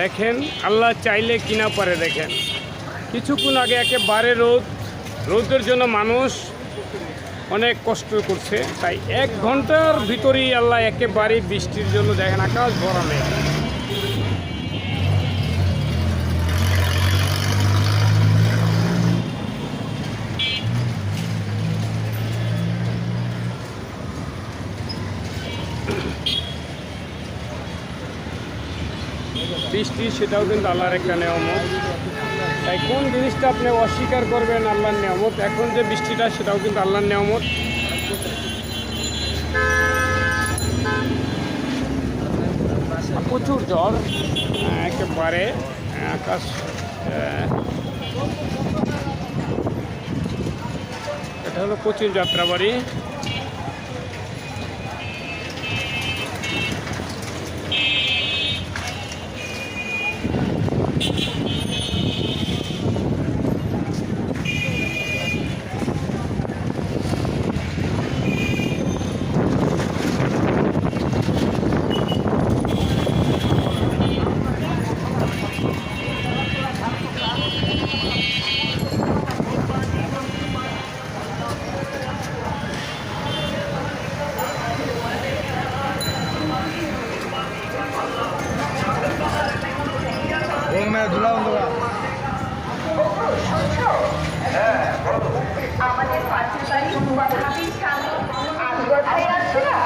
দেখেন আল্লাহ চাইলে কিনা পারে। দেখেন কিছুক্ষণ আগে একেবারে রোদের জন্য মানুষ অনেক কষ্ট করছে, তাই 1 ঘন্টার ভিতরেই আল্লাহ একেবারে বৃষ্টির জন্য দেখেন আকাশ ভরা নেই। বৃষ্টি সেটাও কিন্তু আল্লাহর একটা নিয়ামত। তাই কোন জিনিসটা আপনি অস্বীকার করবেন আল্লাহর নিয়ামত? এখন যে বৃষ্টিটা সেটাও কিন্তু আল্লাহর নিয়ামত। প্রচুর ঝড়, একেবারে আকাশ এটা হলো কোচিন যাত্রাবাড়ি। আমাদের পাশের বাড়ি হাবিব খান আজ আছে না